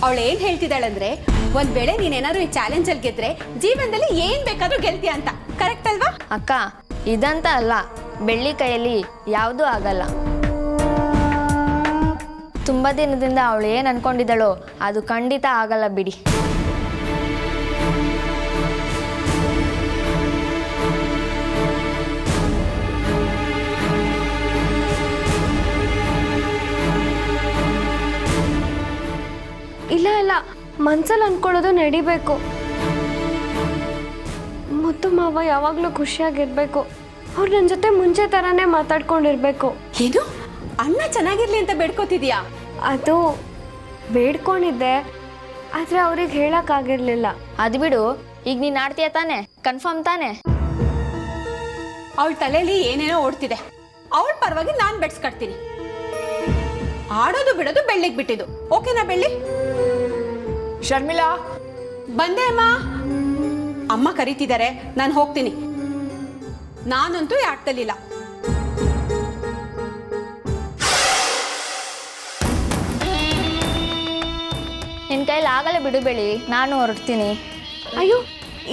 ಅವಳು ಏನ್ ಹೇಳ್ತಿದ್ದಾಳಂದ್ರೆ ಒಂದ್ ವೇಳೆ ನೀನೇನಾದ್ರು ಈ ಚಾಲೆಂಜ್ ಅಲ್ಲಿ ಗೆದ್ರೆ ಜೀವನದಲ್ಲಿ ಏನ್ ಬೇಕಾದ್ರೂ ಗೆಲ್ತೀಯ ಅಂತ. ಕರೆಕ್ಟ್ ಅಲ್ವಾ? ಅಕ್ಕ, ಇದಂತ ಅಲ್ಲ, ಬೆಳ್ಳಿ ಕೈಯಲ್ಲಿ ಯಾವುದೂ ಆಗಲ್ಲ. ತುಂಬ ದಿನದಿಂದ ಅವಳು ಏನು ಅನ್ಕೊಂಡಿದ್ದಾಳೋ ಅದು ಖಂಡಿತ ಆಗಲ್ಲ ಬಿಡಿ. ಇಲ್ಲ ಇಲ್ಲ, ಮನ್ಸಲ್ಲಿ ಅನ್ಕೊಳ್ಳೋದು ನಡಿಬೇಕು. ಮುತ್ತು ಮಾವ ಯಾವಾಗಲೂ ಖುಷಿಯಾಗಿರ್ಬೇಕು. ಅವ್ರು ನನ್ನ ಜೊತೆ ಮುಂಚೆ ಥರನೇ ಮಾತಾಡ್ಕೊಂಡಿರ್ಬೇಕು. ಏನು ಅಣ್ಣ ಚೆನ್ನಾಗಿರ್ಲಿ ಅಂತ ಬೇಡ್ಕೋತಿದ್ಯಾ? ಅದು ಬೇಡ್ಕೊಂಡಿದ್ದೆ, ಆದರೆ ಅವ್ರಿಗೆ ಹೇಳೋಕ್ಕಾಗಿರ್ಲಿಲ್ಲ. ಅದು ಬಿಡು, ಈಗ ನೀನು ಆಡ್ತೀಯ ತಾನೆ? ಕನ್ಫರ್ಮ್ ತಾನೆ? ಅವಳ ತಲೆಯಲ್ಲಿ ಏನೇನೋ ಓಡ್ತಿದೆ. ಅವಳ ಪರವಾಗಿ ನಾನು ಬೆಡ್ಸ್ ಕಟ್ತೀನಿ. ಆಡೋದು ಬಿಡೋದು ಬೆಳ್ಳಿಗೆ ಬಿಟ್ಟಿದ್ದು. ಓಕೆನಾ ಬೆಳ್ಳಿ? ಶರ್ಮಿಳಾ, ಬಂದೆ ಅಮ್ಮ. ಅಮ್ಮ ಕರೀತಿದ್ದಾರೆ, ನಾನು ಹೋಗ್ತೀನಿ. ನಾನಂತೂ ಈ ಆಟದಲ್ಲಿಲ್ಲ. ನಿನ್ನ ಕೈಲಿ ಆಗಲ್ಲ ಬಿಡು ಬೆಳಿ, ನಾನು ಹೊರಡ್ತೀನಿ. ಅಯ್ಯೋ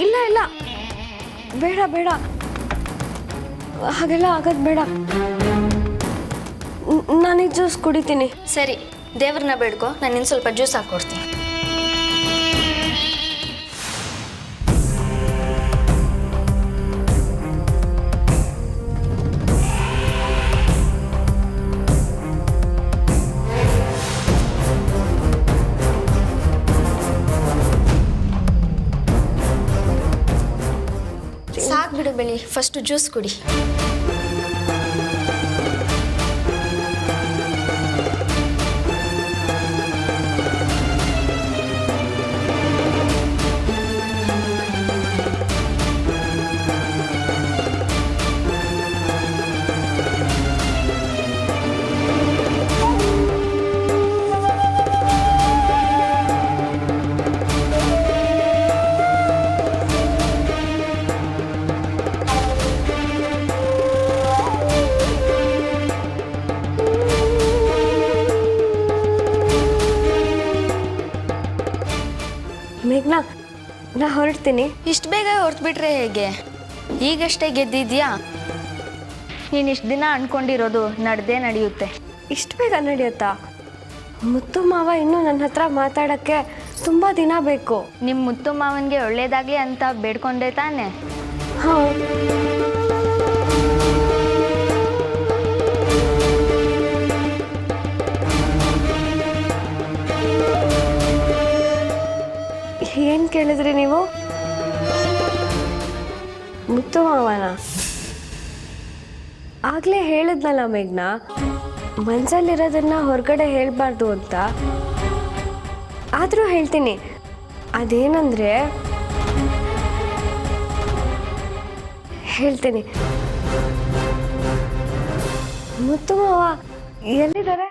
ಇಲ್ಲ ಇಲ್ಲ, ಬೇಡ ಬೇಡ, ಹಾಗೆಲ್ಲ ಆಗೋದು ಬೇಡ. ನಾನೀಗ ಜ್ಯೂಸ್ ಕುಡಿತೀನಿ. ಸರಿ, ದೇವ್ರನ್ನ ಬೇಡ್ಕೊ, ನಾನು ಇನ್ನು ಸ್ವಲ್ಪ ಜ್ಯೂಸ್ ಹಾಕ್ಕೊಡ್ತೀನಿ. ಸಾಕು ಬಿಡು ಬೆಳಿ, ಫಸ್ಟ್ ಜ್ಯೂಸ್ ಕುಡಿ. ಮೇಘ್ನಾ, ನಾ ಹೊರಡ್ತೀನಿ. ಇಷ್ಟು ಬೇಗ ಹೊರಟ್ಬಿಟ್ರೆ ಹೇಗೆ? ಈಗಷ್ಟೇ ಗೆದ್ದಿದ್ಯಾ? ನೀನು ಇಷ್ಟು ದಿನ ಅನ್ಕೊಂಡಿರೋದು ನಡೆದೇ ನಡೆಯುತ್ತೆ. ಇಷ್ಟು ಬೇಗ ನಡೆಯುತ್ತಾ? ಮುತ್ತು ಮಾವ ಇನ್ನೂ ನನ್ನ ಹತ್ರ ಮಾತಾಡೋಕ್ಕೆ ತುಂಬ ದಿನ ಬೇಕು. ನಿಮ್ಮ ಮುತ್ತು ಮಾವನಿಗೆ ಒಳ್ಳೇದಾಗಲಿ ಅಂತ ಬೇಡ್ಕೊಂಡೆ ತಾನೆ? ಹಾಂ. ಏನು ಕೇಳಿದ್ರಿ ನೀವು? ಮುತ್ತು ಮಾವನ? ಆಗಲೇ ಹೇಳಿದ್ನಲ್ಲ ಮೇಘ್ನಾ, ಮನಸ್ಸಲ್ಲಿರೋದನ್ನ ಹೊರಗಡೆ ಹೇಳಬಾರ್ದು ಅಂತ. ಆದರೂ ಹೇಳ್ತೀನಿ. ಅದೇನಂದರೆ, ಹೇಳ್ತೀನಿ. ಮುತ್ತು ಮಾವ ಎಲ್ಲಿದ್ದಾರೆ?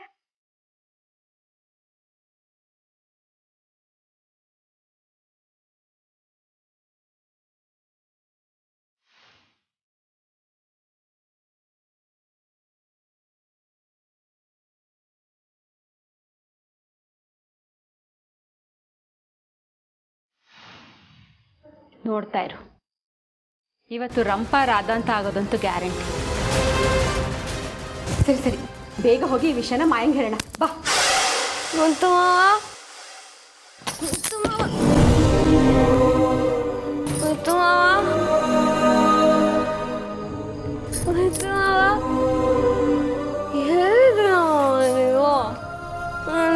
ನೋಡ್ತಾ ಇರು, ಇವತ್ತು ರಂಪ ರಾಧ ಅಂತ ಆಗೋದಂತೂ ಗ್ಯಾರಂಟಿ. ಸರಿ ಸರಿ, ಬೇಗ ಹೋಗಿ ಈ ವಿಷಯನ ಮಾಯಂಗ್ ಹೇಳೋಣ ಬಾ. ಮುತ್ತು ಮಾವ, ಮುತ್ತು ಮಾವ, ಮುತ್ತು ಮಾವ, ಮುತ್ತು ಮಾವ, ಹೇಳಿದ್ರು ನೀವು.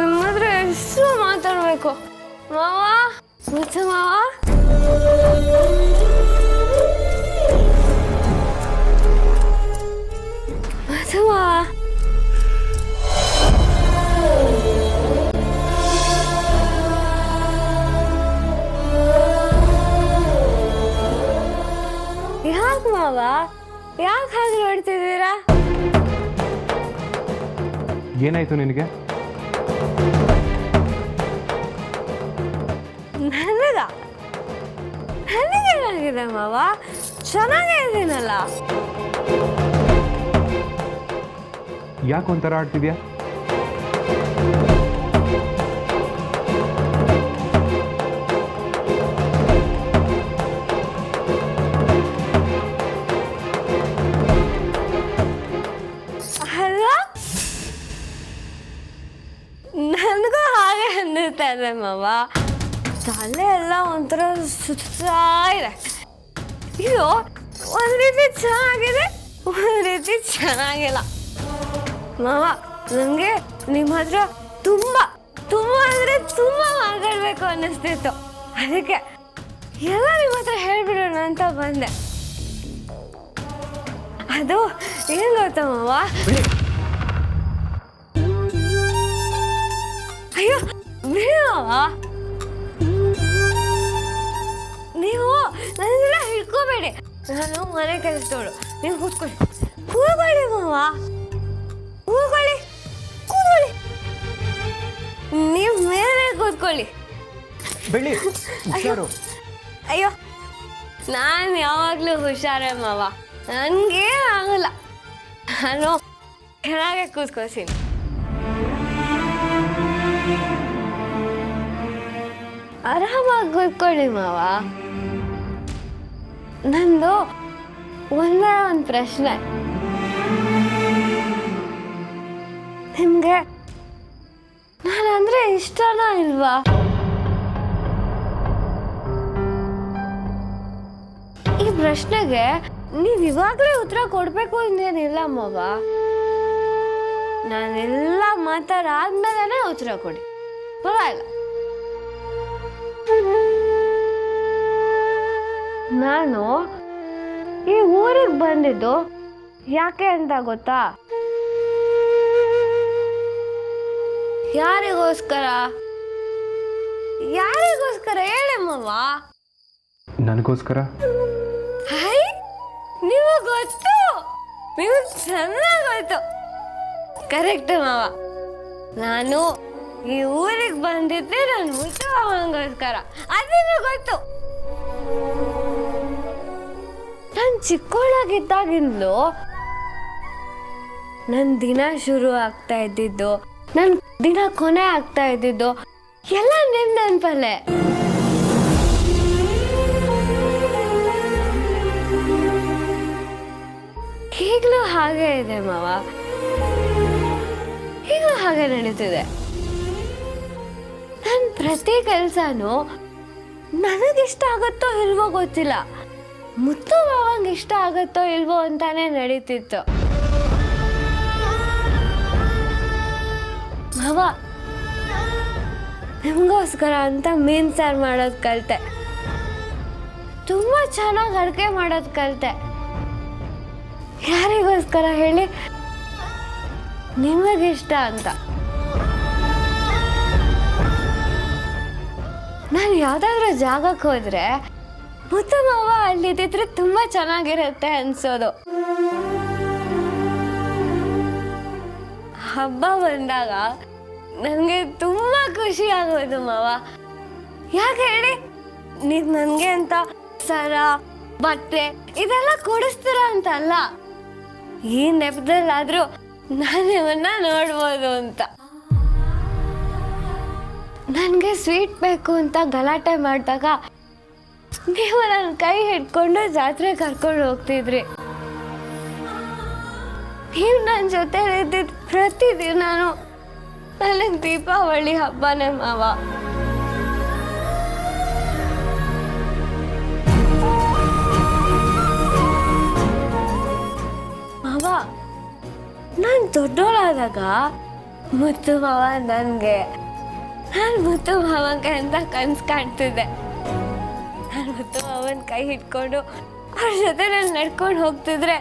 ನಿಮ್ಮ ಹತ್ರ ಎಷ್ಟು ಮಾತಾಡಬೇಕು ಮಾವ? ಮುತ್ತು ಮಾವ, ಮುತ್ತು ಮಾವ, ಯಾಕೆ ಮಾವ, ಯಾಕೆ ಹಾಗೆ ನೋಡ್ತಿದ್ದೀರಾ? ಏನಾಯ್ತು ನಿನಗೆ? ನನಗೇನಾಗಿದೆ ಮಾವ? ಚೆನ್ನಾಗೇ ಇದ್ದೀನಲ್ಲ. ಯಾಕೆ ಒಂಥರ ಆಡ್ತಿದ್ಯಾ? ಅನಿಸ್ತಾ ಇದೆ ಮಾವ. ತಲೆ ಎಲ್ಲ ಒಂಥರ ಸುತ್ತಾ ಇದೆ. ಇದು ಒಂದು ರೀತಿ ಚೆನ್ನಾಗಿದೆ, ಒಂದು ರೀತಿ ಚೆನ್ನಾಗಿಲ್ಲ. ಮಾವ, ನನಗೆ ನಿಮ್ಮ ಹತ್ರ ತುಂಬ ತುಂಬ ಅಂದರೆ ತುಂಬ ಮಾತಾಡಬೇಕು ಅನ್ನಿಸ್ತಿತ್ತು. ಅದಕ್ಕೆ ಎಲ್ಲ ನಿಮ್ಮ ಹತ್ರ ಹೇಳ್ಬಿಡೋಣ ಅಂತ ಬಂದೆ. ಅದು ಏನು ಗೊತ್ತಾ ಮಾವ? ಅಯ್ಯೋ ಬಿಡವ, ನೀವು ನನ್ನೆಲ್ಲ ಹಿಡ್ಕೋಬೇಡಿ. ನಾನು ಮನೆ ಕೆಲಸದವಳು, ನೀವು ಕೂತ್ಕೊಳ್ಳಿ ಕೂತ್ಕೊಳ್ಳಿ ಮಾವ, ಕೂತ್ಕೊಳ್ಳಿ ಕೂತ್ಕೊಳ್ಳಿ, ನೀವು ಮೇಲೆ ಕೂತ್ಕೊಳ್ಳಿ. ಬೆಳ್ಳಿ ಹುಷಾರು. ಅಯ್ಯೋ ನಾನು ಯಾವಾಗಲೂ ಹುಷಾರೇ ಮಾವ, ನನಗೇ ಆಗಲ್ಲ. ನಾನು ಕೆಳಗೆ ಕೂತ್ಕೋತೀನಿ. ಆರಾಮಾಗಿ ಕೂತ್ಕೊಳ್ಳಿ ಮಾವ. ನಂದು ಒಂದೇ ಒಂದು ಪ್ರಶ್ನೆ. ನಿಮ್ಗೆ ನಾನಂದ್ರೆ ಇಷ್ಟನಾ ಇಲ್ವಾ? ಈ ಪ್ರಶ್ನೆಗೆ ನೀವು ಇವಾಗಲೇ ಉತ್ತರ ಕೊಡ್ಬೇಕು ಅಂದೇನಿಲ್ಲ ಮಾವ. ನಾನೆಲ್ಲ ಮಾತಾಡಾದ್ಮೇಲೆ ಉತ್ತರ ಕೊಡಿ, ಪರವಾಗಿಲ್ಲ. ನಾನು ಈ ಊರಿಗೆ ಬಂದಿದ್ದು ಯಾಕೆ ಅಂತ ಗೊತ್ತಾ? ಯಾರಿಗೋಸ್ಕರ? ಯಾರಿಗೋಸ್ಕರ ಹೇಳಿ ಮಾವ? ನನಗೋಸ್ಕರ. ಹೈ, ನೀವು ಗೊತ್ತು, ನೀವು ಚೆನ್ನಾಗಿ ಗೊತ್ತು. ಕರೆಕ್ಟ್ ಮಾವ. ನಾನು ಈ ಊರಿಗೆ ಬಂದಿದ್ದೆ ನನ್ನ ಮುತ್ತುಗೋಸ್ಕರ, ಅದನ್ನು ಗೊತ್ತು. ನಾನು ಚಿಕ್ಕವಳಾಗಿದ್ದಾಗಿಂದಲೂ ನನ್ನ ದಿನ ಶುರು ಆಗ್ತಾ ಇದ್ದಿದ್ದು, ನನ್ನ ದಿನ ಕೊನೆ ಆಗ್ತಾ ಇದ್ದಿದ್ದು ಎಲ್ಲ ನಿಮ್ಮ ನೆನಪಲ್ಲೇ. ಈಗಲೂ ಹಾಗೆ ಇದೆ ಮಾವ, ಈಗಲೂ ಹಾಗೆ ನಡೀತಿದೆ. ನನ್ನ ಪ್ರತಿ ಕೆಲಸನೂ ನನಗಿಷ್ಟ ಆಗುತ್ತೋ ಇಲ್ವೋ ಗೊತ್ತಿಲ್ಲ, ಮುತ್ತು ಮಾವಂಗೆ ಇಷ್ಟ ಆಗುತ್ತೋ ಇಲ್ವೋ ಅಂತಾನೆ ನಡೀತಿತ್ತು. ಮಾವ, ನಿಮಗೋಸ್ಕರ ಅಂತ ಮೀನು ಸಾರು ಮಾಡೋದು ಕಲಿತೆ, ತುಂಬ ಚೆನ್ನಾಗಿ ಅಡುಗೆ ಮಾಡೋದು ಕಲಿತೆ. ಯಾರಿಗೋಸ್ಕರ ಹೇಳಿ? ನಿಮಗಿಷ್ಟ ಅಂತ. ನಾನು ಯಾವುದಾದ್ರೂ ಜಾಗಕ್ಕೆ ಹೋದರೆ ಮುತ್ತು ಮಾವ ಅಲ್ಲಿದ್ದಿದ್ರೆ ತುಂಬ ಚೆನ್ನಾಗಿರುತ್ತೆ ಅನ್ಸೋದು. ಹಬ್ಬ ಬಂದಾಗ ನನಗೆ ತುಂಬ ಖುಷಿ ಆಗೋದು ಮಾವ. ಯಾಕೆ ಹೇಳಿ? ನೀವು ನನಗೆ ಅಂತ ಸರ, ಬಟ್ಟೆ ಇದೆಲ್ಲ ಕೊಡಿಸ್ತೀರ ಅಂತ ಅಲ್ಲ, ಈ ನೆಪದಲ್ಲಾದರೂ ನಾನು ಇವನ್ನ ನೋಡ್ಬೋದು ಅಂತ. ನನಗೆ ಸ್ವೀಟ್ ಬೇಕು ಅಂತ ಗಲಾಟೆ ಮಾಡಿದಾಗ ನೀವು ನನ್ನ ಕೈ ಹಿಡ್ಕೊಂಡು ಜಾತ್ರೆ ಕರ್ಕೊಂಡು ಹೋಗ್ತಿದ್ರಿ. ನೀವು ನನ್ನ ಜೊತೆ ಇದ್ದಿದ್ದು ಪ್ರತಿದಿನಾನು ನನಗೆ ದೀಪಾವಳಿ ಹಬ್ಬನೇ ಮಾವ. ಮಾವ, ನಾನು ದೊಡ್ಡೋಳಾದಾಗ ಮುತ್ತು ಮಾವ ನನಗೆ, ನಾನು ಮುತ್ತು ಮಾವಗೆ ಅಂತ ಕನ್ಸು ಕಾಣ್ತಿದ್ದೆ. ನಾನು ಮುತ್ತು ಮಾವನ ಕೈ ಹಿಡ್ಕೊಂಡು ಅವ್ರ ಜೊತೆ ನಾನು ನಡ್ಕೊಂಡು ಹೋಗ್ತಿದ್ರೆ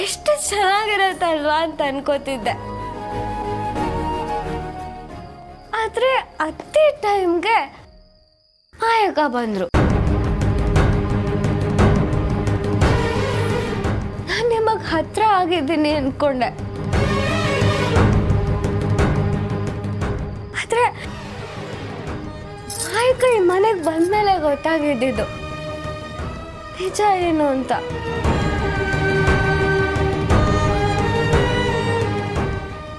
ಎಷ್ಟು ಚೆನ್ನಾಗಿರತ್ತಲ್ವಾ ಅಂತ ಅನ್ಕೋತಿದ್ದೆ. ಆದರೆ ಅದೇ ಟೈಮ್ಗೆ ಮಾಯಕ್ಕ ಬಂದರು. ನಾನು ನಿಮಗೆ ಹತ್ರ ಆಗಿದ್ದೀನಿ ಅನ್ಕೊಂಡೆ, ಆದರೆ ಮಾಯಕ್ಕ ಈ ಮನೆಗೆ ಬಂದ್ಮೇಲೆ ಗೊತ್ತಾಗಿದ್ದಿದ್ದು ನಿಜ ಏನು ಅಂತ.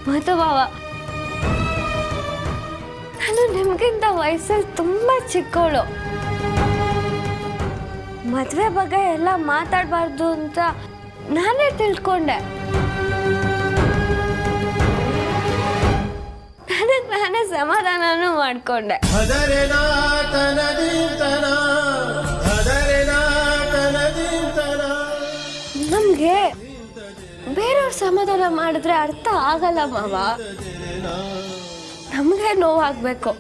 ಮತ್ತು ಮಾವ, ನಾನು ನಿಮ್ಗಿಂತ ವಯಸ್ಸಲ್ಲಿ ತುಂಬ ಚಿಕ್ಕವಳು. ಮದುವೆ ಬಗ್ಗೆ ಎಲ್ಲ ಮಾತಾಡಬಾರ್ದು ಅಂತ ನಾನೇ ತಿಳ್ಕೊಂಡೆ. ನನಗೆ ನಾನೇ ಸಮಾಧಾನನೂ ಮಾಡ್ಕೊಂಡೆ. ನಮ್ಗೆ ಬೇರೆಯವ್ರ ಸಮಾಧಾನ ಮಾಡಿದ್ರೆ ಅರ್ಥ ಆಗಲ್ಲ ಮಾವ. ನಮ್ಗೆ ನೋವಾಗ್ಬೇಕು,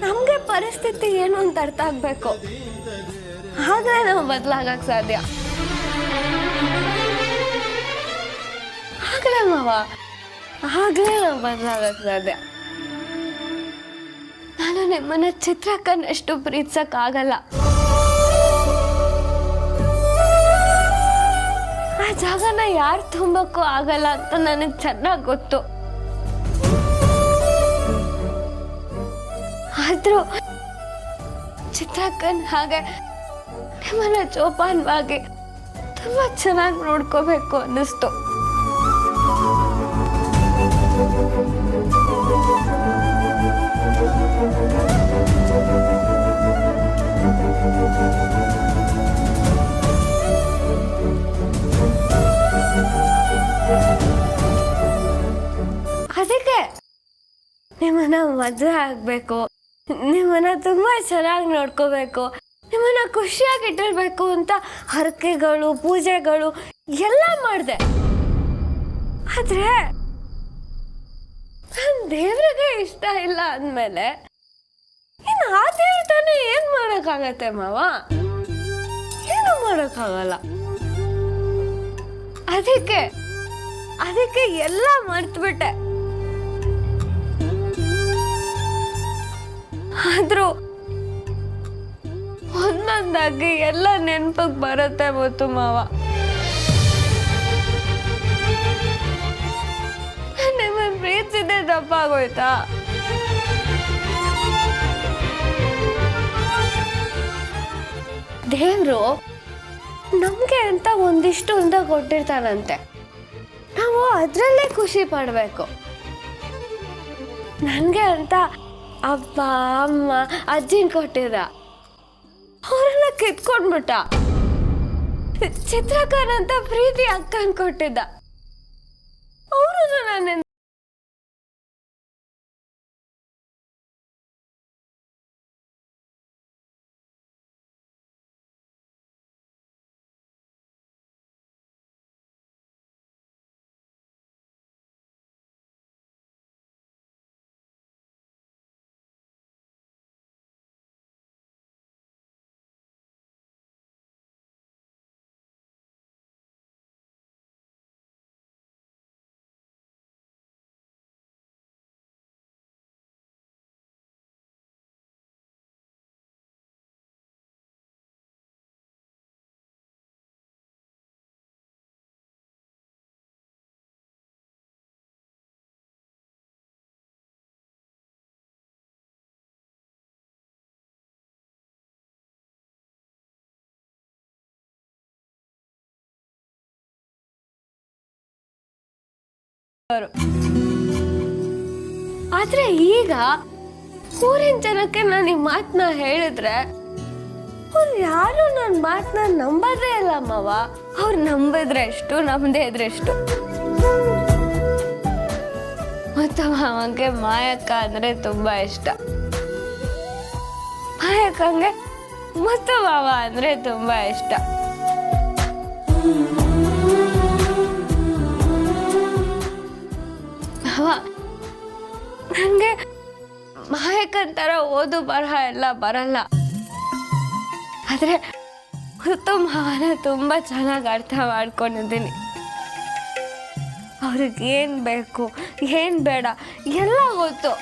ನಮ್ಗೆ ಪರಿಸ್ಥಿತಿ ಏನು ಅಂತ ಅರ್ಥ ಆಗ್ಬೇಕು. ಆದ್ರೆ ನಾವು ಬದಲಾಗಕ್ ಸಾಧ್ಯ. ಆಗ್ಲೇ ಮಾವ, ಆಗ್ಲೇ ನಾವು ಬದಲಾಗಕ್ ಸಾಧ್ಯ. ನಾನು ನಿಮ್ಮನ್ನ ಚಿತ್ರಕ್ಕನ್ನಷ್ಟು ಪ್ರೀತಿಸಕ್ ಆಗಲ್ಲ. ಆ ಜಾಗನ ಯಾರು ತುಂಬಕ್ಕೂ ಆಗಲ್ಲ ಅಂತ ನನಗೆ ಚೆನ್ನಾಗಿ ಗೊತ್ತು. ಆದ್ರೂ ಚಿತ್ರಕ್ಕನ್ ಹಾಗೆ ನಿಮ್ಮನ್ನ ಜೋಪಾನವಾಗಿ ತುಂಬಾ ಚೆನ್ನಾಗಿ ನೋಡ್ಕೋಬೇಕು ಅನ್ನಿಸ್ತು. ಅದಕ್ಕೆ ನಿಮ್ಮನ್ನ ಮದುವೆ ಆಗ್ಬೇಕು, ನಿಮ್ಮನ್ನ ತುಂಬಾ ಚೆನ್ನಾಗಿ ನೋಡ್ಕೋಬೇಕು, ನಿಮ್ಮನ್ನ ಖುಷಿಯಾಗಿಟ್ಟಿರ್ಬೇಕು ಅಂತ ಹರಕೆಗಳು, ಪೂಜೆಗಳು ಎಲ್ಲ ಮಾಡಿದೆ. ಆದ್ರೆ ನನ್ನ ದೇವ್ರಿಗೆ ಇಷ್ಟ ಇಲ್ಲ ಅಂದಮೇಲೆ ಇನ್ನು ಆ ದೇವ್ರತಾನೆ ಏನ್ ಮಾಡಕ್ಕಾಗತ್ತೆ ಮಾವ? ಏನು ಮಾಡಕ್ಕಾಗಲ್ಲ. ಅದಕ್ಕೆ ಎಲ್ಲ ಮರ್ತ್ಬಿಟ್ಟೆ. ಆದ್ರೂ ಒಂದೊಂದಾಗಿ ಎಲ್ಲ ನೆನಪಿಗೆ ಬರುತ್ತೆ ಗೊತ್ತು ಮಾವ. ನಿಮ್ಮನ್ನ ಪ್ರೀತಿಸಿದ್ದೆ ತಪ್ಪಾಗೋಯ್ತಾ? ದೇವ್ರು ನಮ್ಗೆ ಅಂತ ಒಂದಿಷ್ಟು ಅಂತ ಕೊಟ್ಟಿರ್ತಾನಂತೆ, ನಾವು ಅದ್ರಲ್ಲೇ ಖುಷಿ ಪಡ್ಬೇಕು. ನನ್ಗೆ ಅಂತ ಅಪ್ಪ ಅಮ್ಮ ಅಜ್ಜಿನ ಕೊಟ್ಟಿದ್ದ, ಅವರೆಲ್ಲ ಕಿತ್ಕೊಂಡ್ಬಿಟ್ಟ. ಚಿತ್ರಕನ್ ಅಂತ ಪ್ರೀತಿ ಅಕ್ಕನ್ ಕೊಟ್ಟಿದ್ದ, ಅವರು ನನ್ನ ಆದ್ರೆ ಈಗ ಊರಿನ ಜನಕ್ಕೆ ನಾನು ಈ ಮಾತನ್ನ ಹೇಳಿದ್ರೆ ಅವ್ರು ಯಾರು ನನ್ನ ಮಾತನ್ನ ನಂಬೋದೇ ಇಲ್ಲ ಮಾವ. ಅವ್ರು ನಂಬಿದ್ರೆ ಎಷ್ಟು, ನಂಬದೇ ಇದ್ರೆ ಎಷ್ಟು. ಮತ್ತು ಮಾವಂಗೆ ಮಾಯಕ್ಕ ಅಂದ್ರೆ ತುಂಬಾ ಇಷ್ಟ. ಮಾಯಕ್ಕಂಗೆ ಮತ್ತು ಮಾವ ಅಂದ್ರೆ ತುಂಬಾ ಇಷ್ಟ. ನನಗೆ ಮಾಯಕ್ಕನ್ ಥರ ಓದು ಬರಹ ಎಲ್ಲ ಬರಲ್ಲ. ಆದರೆ ಹೊತ್ತು ಮಾವನ ತುಂಬ ಚೆನ್ನಾಗಿ ಅರ್ಥ ಮಾಡ್ಕೊಂಡಿದ್ದೀನಿ. ಅವ್ರಿಗೆ ಏನು ಬೇಕು ಏನು ಬೇಡ ಎಲ್ಲ ಗೊತ್ತು.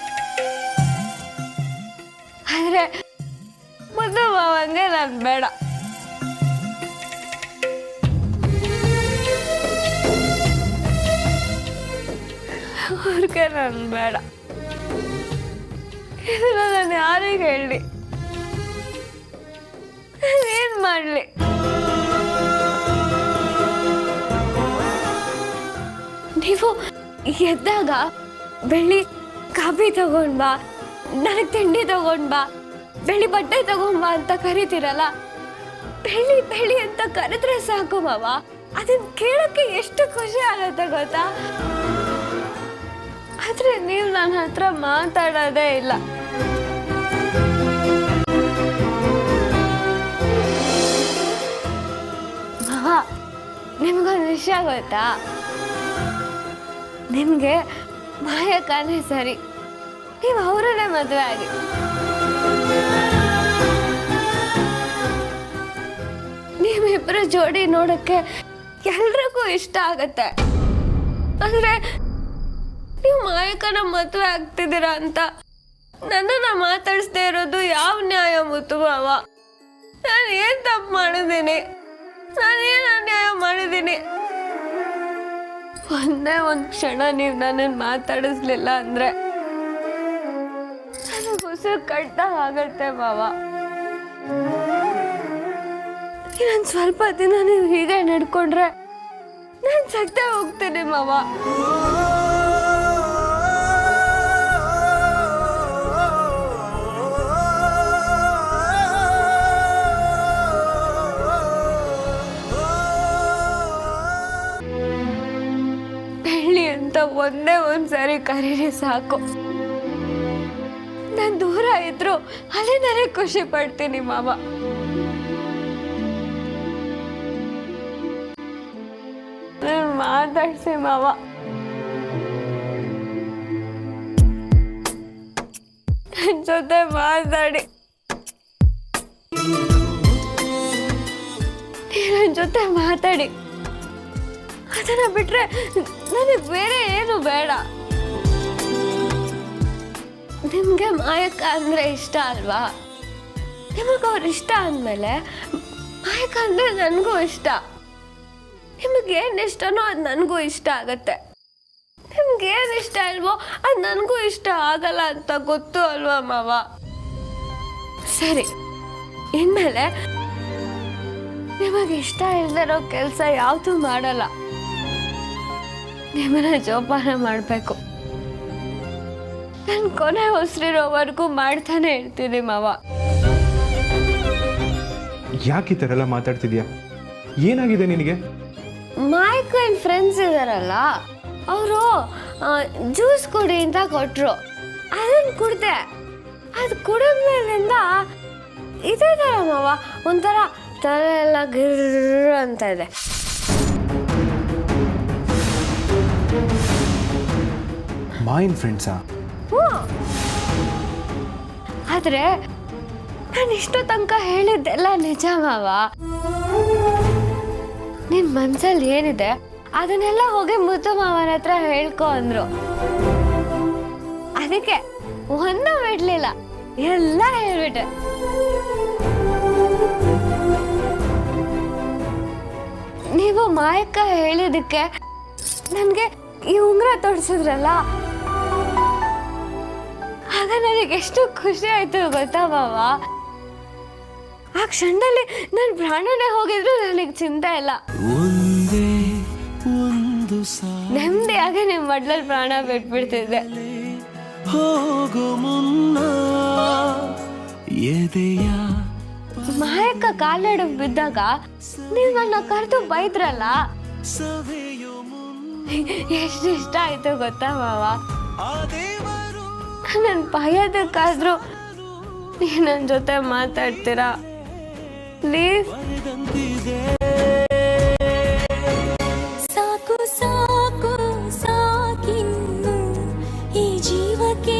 ಆದರೆ ಮುದ್ದು ಮಾವಂಗೆ ನಾನು ಬೇಡ. ಅವ್ರಿಗೆ ನಾನು ಬೇಡ. ಇದನ್ನ ನಾನು ಯಾರಿಗೆ ಹೇಳಿ, ಏನ್ ಮಾಡ್ಲಿ? ನೀವು ಎದ್ದಾಗ ಬೆಳ್ಳಿ ಕಾಫಿ ತಗೊಂಡ್ಬಾ, ನನಗೆ ತಿಂಡಿ ತಗೊಂಡ್ಬಾ, ಬೆಳ್ಳಿ ಬಟ್ಟೆ ತಗೊಂಡ್ಬಾ ಅಂತ ಕರಿತೀರಲ್ಲ, ಬೆಳ್ಳಿ ಬೆಳ್ಳಿ ಅಂತ ಕರೆದ್ರೆ ಸಾಕು ಮಾವ. ಅದನ್ನ ಕೇಳಕ್ಕೆ ಎಷ್ಟು ಖುಷಿ ಆಗತ್ತೆ ಗೊತ್ತಾ? ಆದ್ರೆ ನೀವು ನನ್ನ ಹತ್ರ ಮಾತಾಡೋದೇ ಇಲ್ಲ. ಮಾವ, ನಿಮ್ಗೊಂದು ವಿಷಯ ಗೊತ್ತಾ? ನಿಮ್ಗೆ ಮಾಯಕ್ಕನೇ ಸರಿ, ನೀವು ಅವರನ್ನೇ ಮದುವೆ ಆಗಿ. ನೀವಿಬ್ಬರ ಜೋಡಿ ನೋಡಕ್ಕೆ ಎಲ್ರಿಗೂ ಇಷ್ಟ ಆಗತ್ತೆ. ಅಂದ್ರೆ ನೀವು ಮಾಯಕ್ಕನ ಮದುವೆ ಆಗ್ತಿದ್ದೀರಾ ಅಂತ ನನ್ನನ್ನ ಮಾತಾಡಿಸ್ದೇ ಇರೋದು ಯಾವ ನ್ಯಾಯ ಮುತ್ತು ಮಾವ? ನಾನು ಏನ್ ತಪ್ಪು ಮಾಡಿದ್ದೀನಿ? ನಾನೇನು ಅನ್ಯಾಯ ಮಾಡಿದ್ದೀನಿ? ಒಂದೇ ಒಂದು ಕ್ಷಣ ನೀವು ನನ್ನನ್ನು ಮಾತಾಡಿಸ್ಲಿಲ್ಲ ಅಂದ್ರೆ ನನಗೆ ಉಸಿರು ಕಟ್ಟಾಗ ಆಗತ್ತೆ ಮಾವ. ಇನ್ನೊಂದು ಸ್ವಲ್ಪ ದಿನ ನೀವು ಹೀಗೆ ನಡ್ಕೊಂಡ್ರೆ ನಾನು ಸತ್ತೇ ಹೋಗ್ತೀನಿ ಮಾವ. ಬೆಳ್ಳಿ ಅಂತ ಒಂದೇ ಒಂದ್ಸರಿ ಕರೀರಿ ಸಾಕು. ನಾನು ದೂರ ಇದ್ರು ಅಲ್ಲಿಂದಲೇ ಖುಷಿ ಪಡ್ತೀನಿ ಮಾವ. ಮಾತಾಡ್ಸಿ ಮಾವ. ನನ್ನ ಜೊತೆ ಮಾತಾಡಿ. ನನ್ನ ಜೊತೆ ಮಾತಾಡಿ. ಅದನ್ನ ಬಿಟ್ರೆ ನನಗೆ ಬೇರೆ ಏನು ಬೇಡ. ನಿಮ್ಗೆ ಮಾಯಕ್ಕ ಅಂದ್ರೆ ಇಷ್ಟ ಅಲ್ವಾ? ನಿಮಗೆ ಅವ್ರ ಇಷ್ಟ ಅಂದಮೇಲೆ ಮಾಯಕ್ಕ ಅಂದ್ರೆ ನನಗೂ ಇಷ್ಟ. ನಿಮಗೇನು ಇಷ್ಟನೋ ಅದು ನನಗೂ ಇಷ್ಟ ಆಗತ್ತೆ. ನಿಮ್ಗೇನು ಇಷ್ಟ ಇಲ್ವೋ ಅದು ನನಗೂ ಇಷ್ಟ ಆಗಲ್ಲ ಅಂತ ಗೊತ್ತು ಅಲ್ವಾ ಮಾವ? ಸರಿ, ಇನ್ಮೇಲೆ ನಿಮಗೆ ಇಷ್ಟ ಇಲ್ದಿರೋ ಕೆಲಸ ಯಾವುದು ಮಾಡಲ್ಲ. ನಿಮ್ಮನ್ನ ಜೋಪಾನ ಮಾಡಬೇಕು. ನನ್ನ ಕೊನೆ ಉಸಿರಿರೋವರೆಗೂ ಮಾಡ್ತಾನೆ ಇರ್ತೀನಿ ಮಾವ. ಯಾಕೆ ಈ ಥರ ಎಲ್ಲ ಮಾತಾಡ್ತಿದ್ಯಾ? ಏನಾಗಿದೆ ನಿನಗೆ? ಮಾಯಕ್ಕನ ಫ್ರೆಂಡ್ಸ್ ಇದಾರಲ್ಲ, ಅವರು ಜ್ಯೂಸ್ ಕುಡಿ ಅಂತ ಕೊಟ್ಟರು. ಅದನ್ನು ಕುಡ್ದೆ. ಅದು ಕುಡಿದ್ಮೇಲಿಂದ ಇದೇ ಥರ ಮಾವ, ಒಂಥರ ತಲೆ ಎಲ್ಲ ಗಿರ್ರ ಅಂತ ಇದೆ. ಮಾಯಿನ್ ಫ್ರೆಂಡ್ಸಾ? ಆದರೆ ನಾನು ಇಷ್ಟು ತನಕ ಹೇಳಿದ್ದೆಲ್ಲ ನಿಜ ಮಾವ. ನಿನ್ ಮನ್ಸಲ್ಲಿ ಏನಿದೆ ಅದನ್ನೆಲ್ಲ ಹೋಗಿ ಮುತ್ತು ಮಾವನ ಹತ್ರ ಹೇಳ್ಕೊ ಅಂದ್ರು. ಅದಕ್ಕೆ ಒಂದು ಬಿಡ್ಲಿಲ್ಲ, ಎಲ್ಲ ಹೇಳ್ಬಿಟ್ಟೆ. ನೀವು ಮಾಯಕ್ಕ ಹೇಳಿದಕ್ಕೆ ನನಗೆ ಈ ಉಂಗುರ ತೊಡ್ಸಿದ್ರಲ್ಲ, ಆಗ ನನಗೆ ಎಷ್ಟು ಖುಷಿ ಆಯ್ತು ಗೊತ್ತಾ ಮಾವ? ಆ ಕ್ಷಣದಲ್ಲಿ ನನ್ನ ಪ್ರಾಣನೇ ಹೋಗಿದ್ರು ನನಗೆ ಚಿಂತೆ ಇಲ್ಲ. ನೆಮ್ಮದಿಯಾಗಿ ನಿಮ್ಮ ಮಡ್ಲಲ್ಲಿ ಪ್ರಾಣ ಬಿಟ್ಬಿಡ್ತಿದ್ದೆ. ಮಾಯಕ್ಕ ಕಾಲೆಡಕ್ ಬಿದ್ದಾಗ ನೀವು ನನ್ನ ಕರೆದು ಬೈದ್ರಲ್ಲ, ಎಷ್ಟು ಇಷ್ಟ ಆಯ್ತು ಗೊತ್ತಾ ಮಾವ? ನನ್ನ ಭಯದಕ್ಕಾದ್ರೂ ನೀವು ನನ್ನ ಜೊತೆ ಮಾತಾಡ್ತೀರಾ ಪ್ಲೀಸ್? ಸಾಕು ಸಾಕು ಸಾಕಿನ್ನು ಈ ಜೀವಕ್ಕೆ